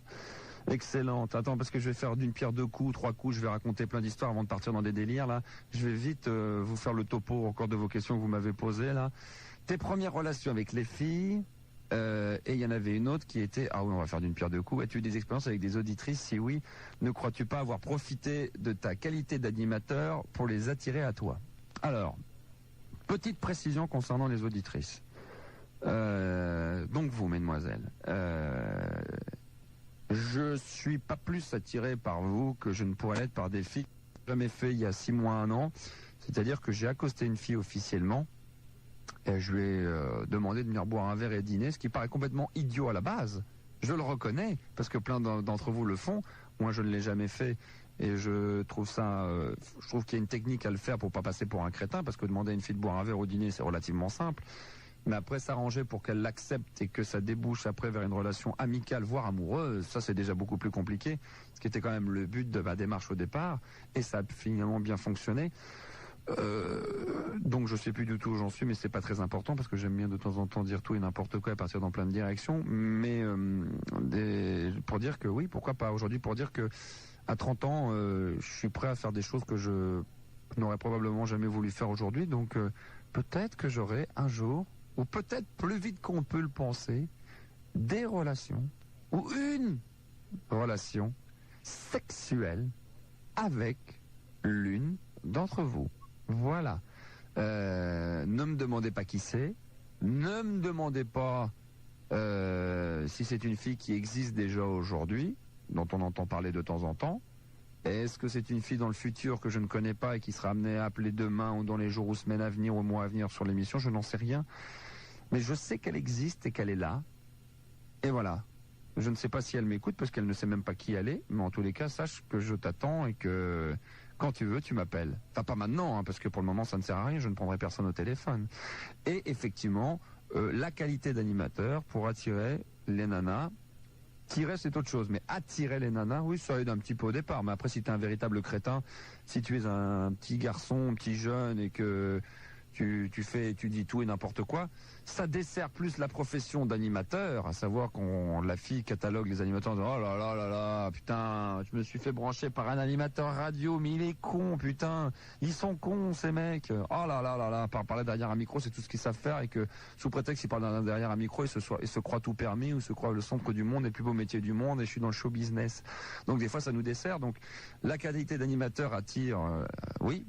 Excellente. Attends, parce que je vais faire d'une pierre 2 coups, 3 coups, je vais raconter plein d'histoires avant de partir dans des délires, là. Je vais vite vous faire le topo encore de vos questions que vous m'avez posées, là. Tes premières relations avec les filles, et il y en avait une autre qui était, ah oui, on va faire d'une pierre 2 coups. As-tu eu des expériences avec des auditrices? Si oui, ne crois-tu pas avoir profité de ta qualité d'animateur pour les attirer à toi? Alors, petite précision concernant les auditrices. Donc vous, mesdemoiselles, je suis pas plus attiré par vous que je ne pourrais l'être par des filles que j'ai jamais fait il y a 6 mois, 1 an. C'est-à-dire que j'ai accosté une fille officiellement et je lui ai demandé de venir boire un verre et dîner, ce qui paraît complètement idiot à la base. Je le reconnais, parce que plein d'entre vous le font. Moi, je ne l'ai jamais fait. Et je trouve qu'il y a une technique à le faire pour pas passer pour un crétin, parce que demander à une fille de boire un verre au dîner, c'est relativement simple. Mais après, s'arranger pour qu'elle l'accepte et que ça débouche après vers une relation amicale, voire amoureuse, ça c'est déjà beaucoup plus compliqué, ce qui était quand même le but de ma démarche au départ, et ça a finalement bien fonctionné. Donc je sais plus du tout où j'en suis, mais c'est pas très important parce que j'aime bien de temps en temps dire tout et n'importe quoi et partir dans plein de directions. Mais pour dire que oui, pourquoi pas aujourd'hui, pour dire que à 30 ans, je suis prêt à faire des choses que je n'aurais probablement jamais voulu faire aujourd'hui. Donc peut-être que j'aurai un jour, ou peut-être plus vite qu'on peut le penser, des relations ou une relation sexuelle avec l'une d'entre vous. Voilà. Ne me demandez pas qui c'est. Ne me demandez pas si c'est une fille qui existe déjà aujourd'hui, dont on entend parler de temps en temps. Est-ce que c'est une fille dans le futur que je ne connais pas et qui sera amenée à appeler demain ou dans les jours ou semaines à venir ou mois à venir sur l'émission? Je n'en sais rien. Mais je sais qu'elle existe et qu'elle est là. Et voilà. Je ne sais pas si elle m'écoute parce qu'elle ne sait même pas qui elle est. Mais en tous les cas, sache que je t'attends et que quand tu veux, tu m'appelles. Enfin, pas maintenant, hein, parce que pour le moment, ça ne sert à rien. Je ne prendrai personne au téléphone. Et effectivement, la qualité d'animateur pour attirer les nanas. Tirer, c'est autre chose, mais attirer les nanas, oui, ça aide un petit peu au départ. Mais après, si tu es un véritable crétin, si tu es un petit garçon, un petit jeune, et que tu dis tout et n'importe quoi. Ça dessert plus la profession d'animateur, à savoir qu'on la fille catalogue les animateurs en disant oh là là là là, putain, je me suis fait brancher par un animateur radio, mais il est con, putain, ils sont cons ces mecs. Oh là là là là, parler derrière un micro, c'est tout ce qu'ils savent faire, et que sous prétexte qu'ils parlent derrière un micro, ils se croient tout permis, ou se croient le centre du monde, et le plus beau métier du monde, et je suis dans le show business. Donc des fois ça nous dessert. Donc la qualité d'animateur attire, oui.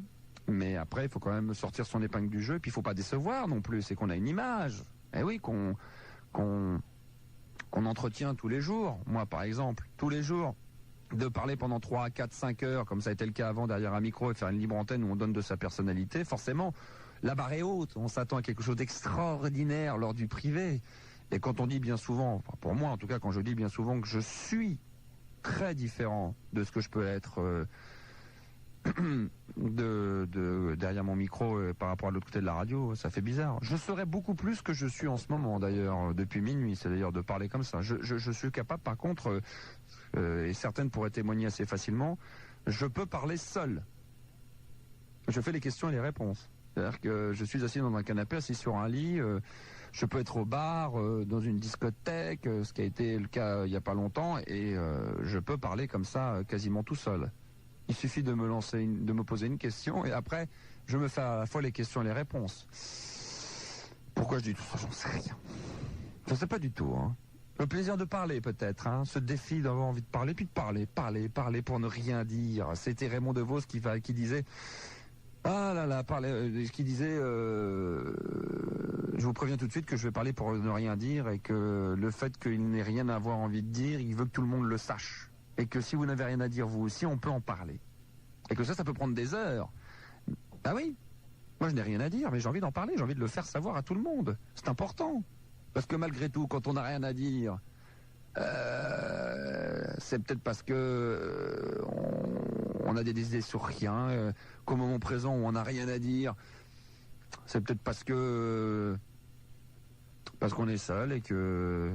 Mais après, il faut quand même sortir son épingle du jeu. Et puis, il ne faut pas décevoir non plus. C'est qu'on a une image. Eh oui, qu'on entretient tous les jours. Moi, par exemple, tous les jours, de parler pendant 3, 4, 5 heures, comme ça a été le cas avant, derrière un micro, et faire une libre antenne où on donne de sa personnalité, forcément, la barre est haute. On s'attend à quelque chose d'extraordinaire lors du privé. Et quand on dit bien souvent, enfin pour moi en tout cas, quand je dis bien souvent que je suis très différent de ce que je peux être... derrière mon micro par rapport à l'autre côté de la radio, ça fait bizarre. Je serais beaucoup plus que je suis en ce moment d'ailleurs, depuis minuit, c'est d'ailleurs de parler comme ça. Je suis capable par contre, et certaines pourraient témoigner assez facilement, je peux parler seul. Je fais les questions et les réponses. C'est-à-dire que je suis assis dans un canapé, assis sur un lit, je peux être au bar, dans une discothèque, ce qui a été le cas il n'y a pas longtemps, et je peux parler comme ça quasiment tout seul. Il suffit de me poser une question, et après, je me fais à la fois les questions et les réponses. Pourquoi je dis tout ça, j'en sais rien. Je ne sais pas du tout. Hein. Le plaisir de parler, peut-être. Hein. Ce défi d'avoir envie de parler, puis de parler pour ne rien dire. C'était Raymond DeVos qui disait... Ah là là, qui disait... je vous préviens tout de suite que je vais parler pour ne rien dire, et que le fait qu'il n'ait rien à avoir envie de dire, il veut que tout le monde le sache. Et que si vous n'avez rien à dire vous aussi, on peut en parler. Et que ça peut prendre des heures. Ah oui, moi je n'ai rien à dire, mais j'ai envie d'en parler, j'ai envie de le faire savoir à tout le monde. C'est important. Parce que malgré tout, quand on n'a rien à dire, c'est peut-être parce que on a des idées sur rien, qu'au moment présent où on n'a rien à dire, c'est peut-être parce qu'on est seul et que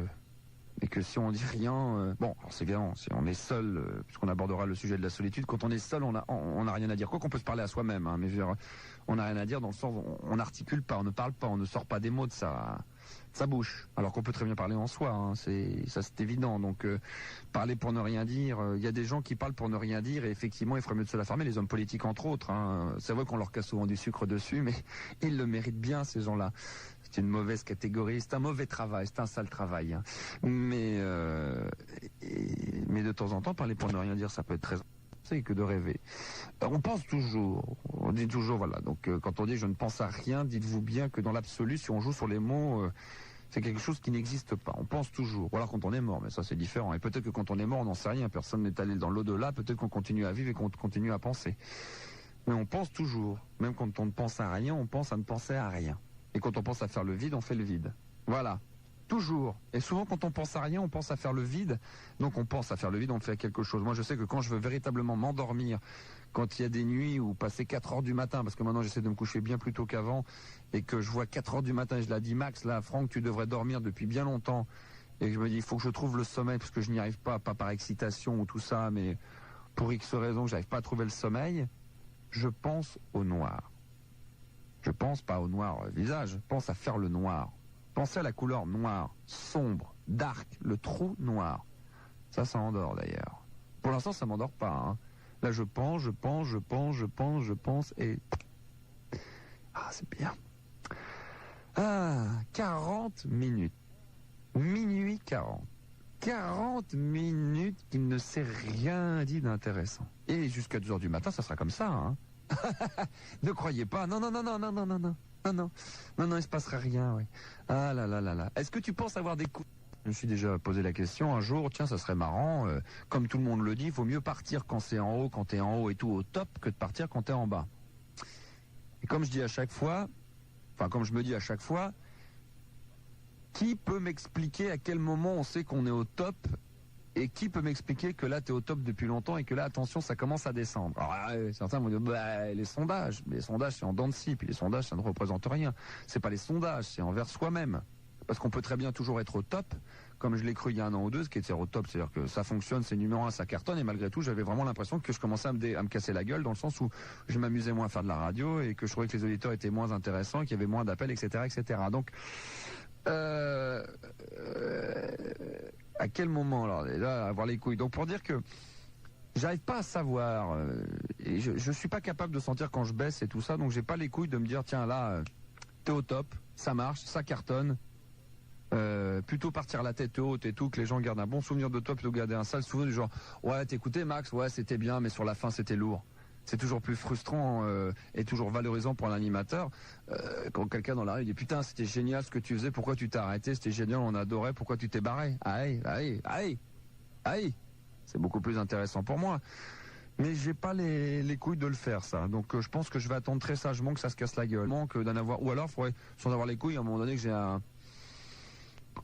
si on dit rien, bon, c'est bien, si on est seul, puisqu'on abordera le sujet de la solitude, quand on est seul, on n'a rien à dire. Quoi qu'on peut se parler à soi-même, hein, mais je veux dire, on n'a rien à dire dans le sens où on n'articule pas, on ne parle pas, on ne sort pas des mots de sa bouche. Alors qu'on peut très bien parler en soi, hein, c'est évident. Donc, parler pour ne rien dire, il y a des gens qui parlent pour ne rien dire, et effectivement, il ferait mieux de se la fermer, les hommes politiques entre autres. Hein. C'est vrai qu'on leur casse souvent du sucre dessus, mais ils le méritent bien, ces gens-là. C'est une mauvaise catégorie, c'est un mauvais travail, c'est un sale travail. Hein. Mais de temps en temps, parler pour ne rien dire, ça peut être très... C'est que de rêver. On pense toujours, on dit toujours, voilà. Donc quand on dit je ne pense à rien, dites-vous bien que dans l'absolu, si on joue sur les mots, c'est quelque chose qui n'existe pas. On pense toujours. Ou alors quand on est mort, mais ça c'est différent. Et peut-être que quand on est mort, on n'en sait rien. Personne n'est allé dans l'au-delà. Peut-être qu'on continue à vivre et qu'on continue à penser. Mais on pense toujours. Même quand on ne pense à rien, on pense à ne penser à rien. Et quand on pense à faire le vide, on fait le vide. Voilà. Toujours. Et souvent, quand on pense à rien, on pense à faire le vide. Donc, on pense à faire le vide, on fait quelque chose. Moi, je sais que quand je veux véritablement m'endormir, quand il y a des nuits où passer 4 heures du matin, parce que maintenant, j'essaie de me coucher bien plus tôt qu'avant, et que je vois 4 heures du matin, et je l'ai dit, Max, là, Franck, tu devrais dormir depuis bien longtemps. Et je me dis, il faut que je trouve le sommeil, parce que je n'y arrive pas par excitation ou tout ça, mais pour X raisons, je n'arrive pas à trouver le sommeil. Je pense au noir. Je pense pas au noir visage, je pense à faire le noir. Pensez à la couleur noire, sombre, dark, le trou noir. Ça endort d'ailleurs. Pour l'instant, ça m'endort pas. Hein. Là, je pense, et... Ah, c'est bien. Ah, 40 minutes. Minuit 40. 40 minutes qu'il ne s'est rien dit d'intéressant. Et jusqu'à 2 heures du matin, ça sera comme ça, hein. Ne croyez pas. Non, il se passera rien, oui. Ah là là là là. Est-ce que tu penses avoir des coups? Je me suis déjà posé la question un jour, tiens, ça serait marrant, comme tout le monde le dit, il vaut mieux partir quand c'est en haut, quand t'es en haut et tout au top, que de partir quand t'es en bas. Et comme je dis à chaque fois, comme je me dis à chaque fois, qui peut m'expliquer à quel moment on sait qu'on est au top? Et qui peut m'expliquer que là, tu es au top depuis longtemps et que là, attention, ça commence à descendre? Alors, certains vont dire, les sondages. Mais les sondages, c'est en dents de scie. Puis les sondages, ça ne représente rien. C'est pas les sondages, c'est envers soi-même. Parce qu'on peut très bien toujours être au top comme je l'ai cru il y a 1 an ou 2, ce qui était au top, c'est-à-dire que ça fonctionne, c'est numéro 1, ça cartonne, et malgré tout, j'avais vraiment l'impression que je commençais à me casser la gueule, dans le sens où je m'amusais moins à faire de la radio, et que je trouvais que les auditeurs étaient moins intéressants, qu'il y avait moins d'appels, etc., etc. Donc, à quel moment, alors, là, avoir les couilles. Donc, pour dire que j'arrive pas à savoir, et je suis pas capable de sentir quand je baisse et tout ça, donc j'ai pas les couilles de me dire, tiens, là, t'es au top, ça marche, ça cartonne. Plutôt partir la tête haute et tout, que les gens gardent un bon souvenir de toi plutôt que garder un sale souvenir du genre, ouais, t'écoutais Max, ouais, c'était bien, mais sur la fin, c'était lourd. C'est toujours plus frustrant et toujours valorisant pour l'animateur quand quelqu'un dans la rue dit, putain, c'était génial ce que tu faisais, pourquoi tu t'es arrêté, c'était génial, on adorait, pourquoi tu t'es barré. Aïe, aïe, aïe, aïe. C'est beaucoup plus intéressant pour moi. Mais j'ai pas les couilles de le faire, ça. Donc je pense que je vais attendre très sagement que ça se casse la gueule. Que d'en avoir, ou alors, faudrait, sans avoir les couilles, à un moment donné, que j'ai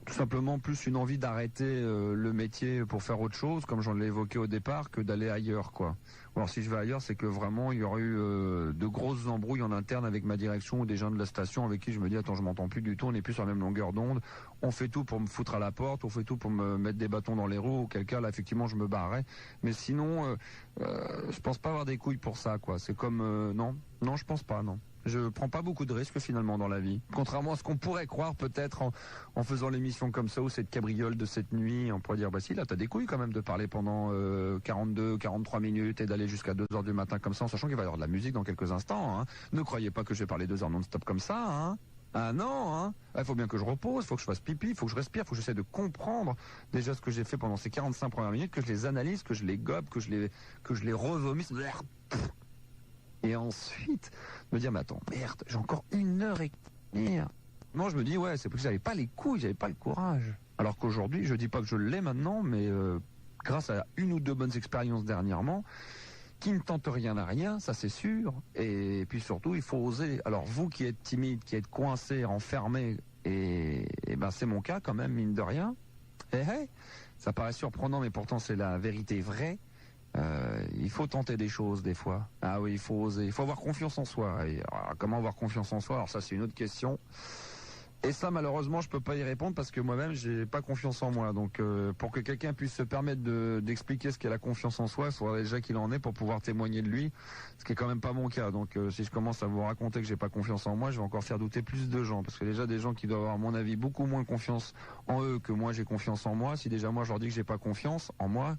tout simplement plus une envie d'arrêter le métier pour faire autre chose, comme j'en l'ai évoqué au départ, que d'aller ailleurs, quoi. Ou alors si je vais ailleurs, c'est que vraiment il y aurait eu de grosses embrouilles en interne avec ma direction ou des gens de la station avec qui je me dis, attends, je m'entends plus du tout, on n'est plus sur la même longueur d'onde, on fait tout pour me foutre à la porte, on fait tout pour me mettre des bâtons dans les roues, auquel cas là effectivement je me barrais. Mais sinon, je pense pas avoir des couilles pour ça, quoi. C'est comme, non, je pense pas, non. Je prends pas beaucoup de risques finalement dans la vie. Contrairement à ce qu'on pourrait croire peut-être en faisant l'émission comme ça ou cette cabriole de cette nuit, on pourrait dire, bah si, là t'as des couilles quand même de parler pendant 42, 43 minutes et d'aller jusqu'à 2h du matin comme ça, en sachant qu'il va y avoir de la musique dans quelques instants. Hein. Ne croyez pas que je vais parler 2 heures non-stop comme ça. Hein. Ah non, hein. Il faut bien que je repose, il faut que je fasse pipi, il faut que je respire, il faut que j'essaie de comprendre déjà ce que j'ai fait pendant ces 45 premières minutes, que je les analyse, que je les gobe, que je les revomisse. Et ensuite, me dire, mais attends, merde, j'ai encore 1h15. Moi, je me dis, ouais, c'est parce que j'avais pas les couilles, j'avais pas le courage. Alors qu'aujourd'hui, je dis pas que je l'ai maintenant, mais grâce à 1 ou 2 bonnes expériences dernièrement, qui ne tentent rien à rien, ça c'est sûr. Et puis surtout, il faut oser. Alors vous qui êtes timide, qui êtes coincé, enfermé, et ben c'est mon cas quand même, mine de rien. Ça paraît surprenant, mais pourtant c'est la vérité vraie. Il faut tenter des choses des fois. Ah oui, il faut oser, il faut avoir confiance en soi. Et, alors, comment avoir confiance en soi? Alors ça c'est une autre question. Et ça malheureusement je peux pas y répondre parce que moi-même j'ai pas confiance en moi. Donc pour que quelqu'un puisse se permettre d'expliquer ce qu'est la confiance en soi, il faudrait déjà qu'il en ait pour pouvoir témoigner de lui, ce qui est quand même pas mon cas. Donc si je commence à vous raconter que j'ai pas confiance en moi, je vais encore faire douter plus de gens. Parce que déjà des gens qui doivent avoir à mon avis beaucoup moins confiance en eux que moi j'ai confiance en moi. Si déjà moi je leur dis que j'ai pas confiance en moi,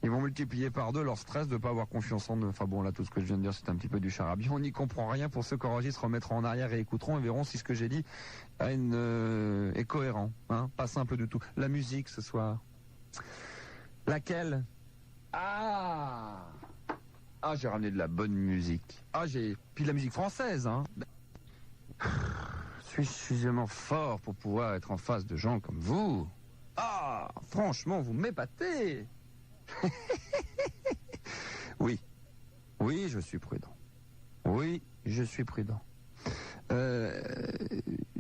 ils vont multiplier par 2 leur stress de ne pas avoir confiance en eux. Enfin bon, là, tout ce que je viens de dire, c'est un petit peu du charabia. On n'y comprend rien. Pour ceux qui enregistrent, remettront en arrière et écouteront et verront si ce que j'ai dit est cohérent. Hein, pas simple du tout. La musique ce soir. Laquelle? Ah, j'ai ramené de la bonne musique. Puis de la musique française. Hein. Suis-je suffisamment fort pour pouvoir être en face de gens comme vous? Ah, franchement, vous m'épatez. Oui, je suis prudent. Oui, je suis prudent.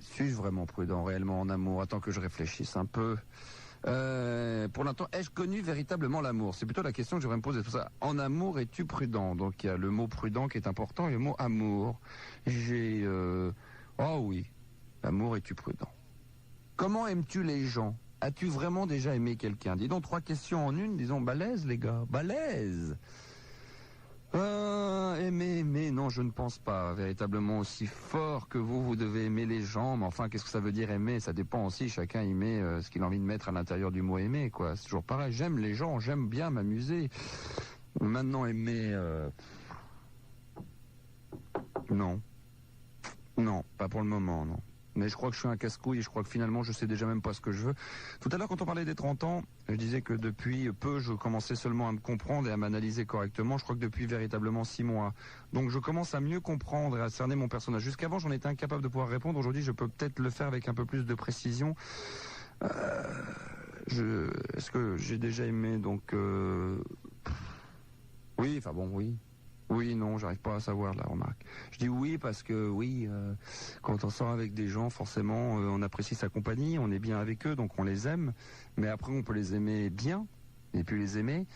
Suis-je vraiment prudent réellement en amour? Attends que je réfléchisse un peu. Pour l'instant, ai-je connu véritablement l'amour? C'est plutôt la question que je vais me poser. Tout ça. En amour, es-tu prudent? Donc il y a le mot prudent qui est important et le mot amour. Oh oui, l'amour, es-tu prudent? Comment aimes-tu les gens? As-tu vraiment déjà aimé quelqu'un? Dis donc 3 questions en une, disons balèze les gars, balèze. Aimer, non, je ne pense pas véritablement aussi fort que vous devez aimer les gens, mais enfin, qu'est-ce que ça veut dire aimer? Ça dépend aussi, chacun y met ce qu'il a envie de mettre à l'intérieur du mot aimer, quoi. C'est toujours pareil, j'aime les gens, j'aime bien m'amuser. Maintenant, aimer, non, pas pour le moment, non. Mais je crois que je suis un casse-couille et je crois que finalement je sais déjà même pas ce que je veux. Tout à l'heure quand on parlait des 30 ans, je disais que depuis peu je commençais seulement à me comprendre et à m'analyser correctement. Je crois que depuis véritablement 6 mois. Donc je commence à mieux comprendre et à cerner mon personnage. Jusqu'avant j'en étais incapable de pouvoir répondre. Aujourd'hui je peux peut-être le faire avec un peu plus de précision. Est-ce que j'ai déjà aimé donc oui, enfin bon, oui. Oui, non, j'arrive pas à savoir la remarque. Je dis oui parce que oui, quand on sort avec des gens, forcément, on apprécie sa compagnie, on est bien avec eux, donc on les aime. Mais après, on peut les aimer bien et puis les aimer.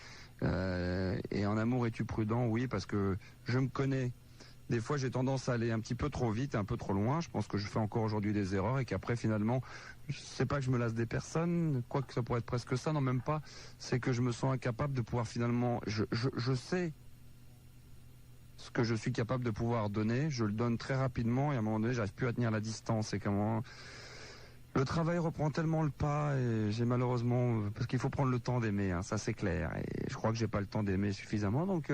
Et en amour, es-tu prudent? Oui, parce que je me connais. Des fois, j'ai tendance à aller un petit peu trop vite, un peu trop loin. Je pense que je fais encore aujourd'hui des erreurs et qu'après, finalement, c'est pas que je me lasse des personnes, quoique ça pourrait être presque ça, non, même pas. C'est que je me sens incapable de pouvoir finalement... Je sais ce que je suis capable de pouvoir donner. Je le donne très rapidement et à un moment donné, j'arrive plus à tenir la distance. Et comment... Le travail reprend tellement le pas et j'ai malheureusement... Parce qu'il faut prendre le temps d'aimer, hein, ça c'est clair. Et je crois que j'ai pas le temps d'aimer suffisamment, donc...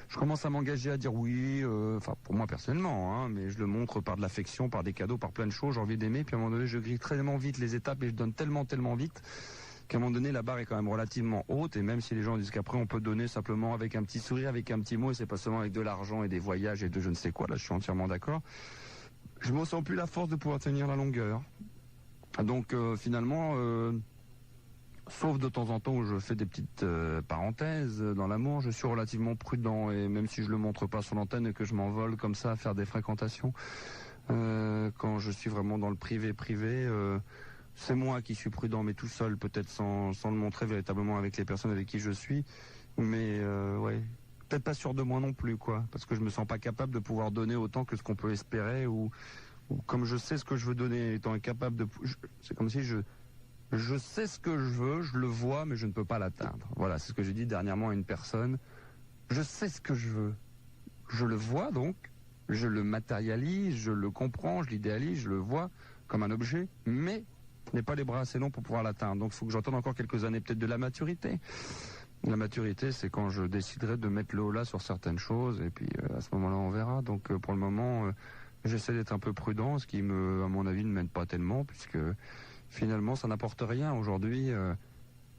Je commence à m'engager à dire oui, pour moi personnellement, hein, mais je le montre par de l'affection, par des cadeaux, par plein de choses, j'ai envie d'aimer, puis à un moment donné je grille tellement vite les étapes et je donne tellement vite qu'à un moment donné la barre est quand même relativement haute, et même si les gens disent qu'après on peut donner simplement avec un petit sourire, avec un petit mot, et c'est pas seulement avec de l'argent et des voyages et de je ne sais quoi, là je suis entièrement d'accord, je me sens plus la force de pouvoir tenir la longueur. Donc finalement... Sauf de temps en temps où je fais des petites parenthèses dans l'amour, je suis relativement prudent et même si je le montre pas sur l'antenne et que je m'envole comme ça à faire des fréquentations, quand je suis vraiment dans le privé, c'est moi qui suis prudent, mais tout seul, peut-être sans le montrer véritablement avec les personnes avec qui je suis, mais ouais, peut-être pas sûr de moi non plus, quoi, parce que je me sens pas capable de pouvoir donner autant que ce qu'on peut espérer ou comme je sais ce que je veux donner, étant incapable de, c'est comme si je sais ce que je veux, je le vois, mais je ne peux pas l'atteindre. Voilà, c'est ce que j'ai dit dernièrement à une personne. Je sais ce que je veux. Je le vois donc, je le matérialise, je le comprends, je l'idéalise, je le vois comme un objet, mais je n'ai pas les bras assez longs pour pouvoir l'atteindre. Donc il faut que j'attende encore quelques années, peut-être de la maturité. La maturité, c'est quand je déciderai de mettre le haut là sur certaines choses, et puis à ce moment-là, on verra. Donc pour le moment, j'essaie d'être un peu prudent, ce qui, à mon avis, ne mène pas tellement, puisque... Finalement, ça n'apporte rien. Aujourd'hui,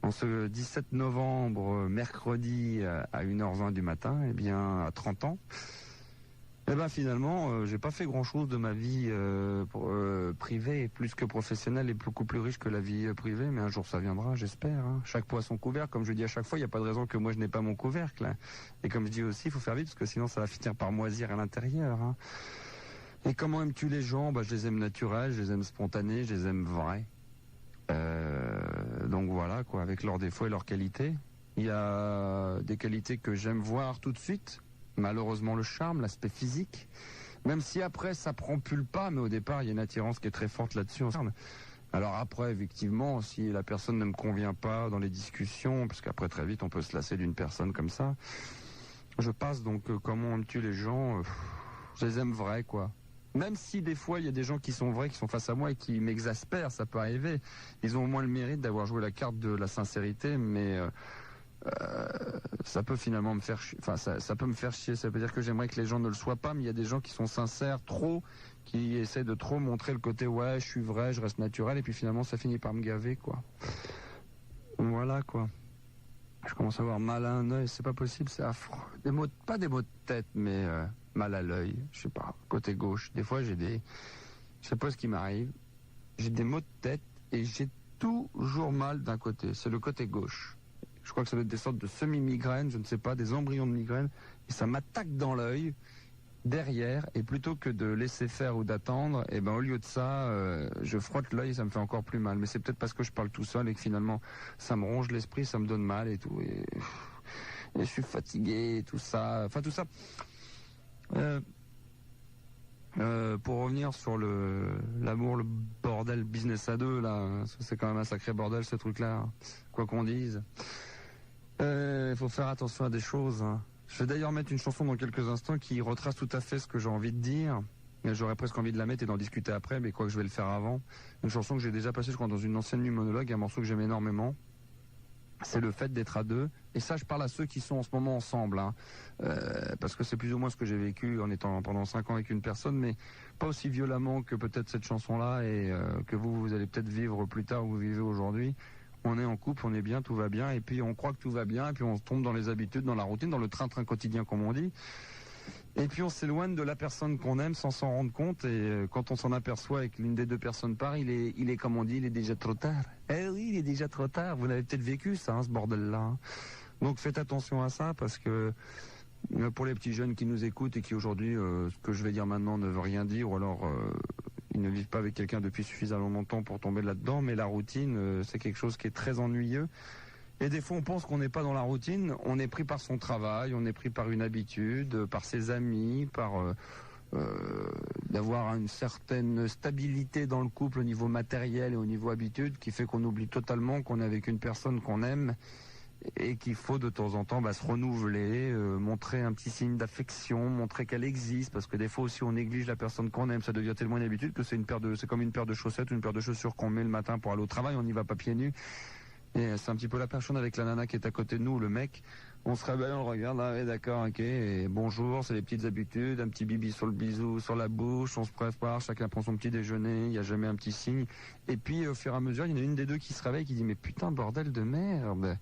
en ce 17 novembre, mercredi, à 1h20 du matin, eh bien, à 30 ans, eh ben, finalement, j'ai pas fait grand-chose de ma vie privée, plus que professionnelle et beaucoup plus riche que la vie privée, mais un jour ça viendra, j'espère. Hein. Chaque poids son couvercle, comme je dis à chaque fois, il n'y a pas de raison que moi je n'ai pas mon couvercle. Hein. Et comme je dis aussi, il faut faire vite, parce que sinon ça va finir par moisir à l'intérieur. Hein. Et comment aimes-tu les gens ? Je les aime naturels, je les aime spontanés, je les aime vrais. Donc voilà, quoi, avec leurs défauts et leurs qualités. Il y a des qualités que j'aime voir tout de suite. Malheureusement, le charme, l'aspect physique. Même si après, ça prend plus le pas, mais au départ, il y a une attirance qui est très forte là-dessus. Alors après, effectivement, si la personne ne me convient pas dans les discussions, parce qu'après, très vite, on peut se lasser d'une personne comme ça, je passe. Donc, comment on tue les gens je les aime vrais, quoi. Même si des fois il y a des gens qui sont vrais, qui sont face à moi et qui m'exaspèrent, ça peut arriver. Ils ont au moins le mérite d'avoir joué la carte de la sincérité, mais ça peut finalement me faire chier. Enfin, ça peut me faire chier. Ça veut dire que j'aimerais que les gens ne le soient pas, mais il y a des gens qui sont sincères, qui essaient de trop montrer le côté ouais, je suis vrai, je reste naturel, et puis finalement ça finit par me gaver, quoi. Voilà, quoi. Je commence à avoir mal à un œil, c'est pas possible, c'est affreux. Pas des maux de tête, mais mal à l'œil, je sais pas, côté gauche. Des fois, je sais pas ce qui m'arrive, j'ai des maux de tête et j'ai toujours mal d'un côté, c'est le côté gauche. Je crois que ça doit être des sortes de semi-migraines, je ne sais pas, des embryons de migraine, et ça m'attaque dans l'œil, derrière, et plutôt que de laisser faire ou d'attendre, et ben au lieu de ça, je frotte l'œil et ça me fait encore plus mal. Mais c'est peut-être parce que je parle tout seul et que finalement, ça me ronge l'esprit, ça me donne mal et tout. Et je suis fatigué, tout ça. Enfin, tout ça. Pour revenir sur l'amour, le bordel business à deux, là, c'est quand même un sacré bordel, ce truc-là, quoi qu'on dise. Il faut faire attention à des choses, hein. Je vais d'ailleurs mettre une chanson dans quelques instants qui retrace tout à fait ce que j'ai envie de dire. J'aurais presque envie de la mettre et d'en discuter après, mais quoi que je vais le faire avant. Une chanson que j'ai déjà passée, je crois, dans une ancienne nuit monologue, un morceau que j'aime énormément. C'est le fait d'être à deux. Et ça, je parle à ceux qui sont en ce moment ensemble, hein. Parce que c'est plus ou moins ce que j'ai vécu en étant pendant 5 ans avec une personne, mais pas aussi violemment que peut-être cette chanson-là et que vous allez peut-être vivre plus tard ou vous vivez aujourd'hui. On est en couple, on est bien, tout va bien, et puis on croit que tout va bien, et puis on tombe dans les habitudes, dans la routine, dans le train-train quotidien, comme on dit. Et puis on s'éloigne de la personne qu'on aime sans s'en rendre compte, et quand on s'en aperçoit et que l'une des deux personnes part, il est comme on dit, il est déjà trop tard. Eh oui, il est déjà trop tard, vous l'avez peut-être vécu ça, hein, ce bordel-là. Hein. Donc faites attention à ça, parce que pour les petits jeunes qui nous écoutent et qui aujourd'hui, ce que je vais dire maintenant ne veut rien dire, ou alors... ils ne vivent pas avec quelqu'un depuis suffisamment longtemps pour tomber là-dedans, mais la routine, c'est quelque chose qui est très ennuyeux Et des fois, on pense qu'on n'est pas dans la routine. On est pris par son travail, on est pris par une habitude, par ses amis, par d'avoir une certaine stabilité dans le couple au niveau matériel et au niveau habitude, qui fait qu'on oublie totalement qu'on est avec une personne qu'on aime et qu'il faut de temps en temps se renouveler, montrer un petit signe d'affection, montrer qu'elle existe, parce que des fois aussi on néglige la personne qu'on aime, ça devient tellement une habitude que c'est comme une paire de chaussettes, une paire de chaussures qu'on met le matin pour aller au travail, on n'y va pas pieds nus. Et c'est un petit peu la personne avec la nana qui est à côté de nous, le mec. On se réveille, on le regarde, ah ouais, d'accord, ok, et bonjour, c'est les petites habitudes, un petit bibi sur le bisou, sur la bouche, on se prépare, chacun prend son petit déjeuner, il n'y a jamais un petit signe. Et puis, au fur et à mesure, il y en a une des deux qui se réveille, qui dit, mais putain, bordel de merde.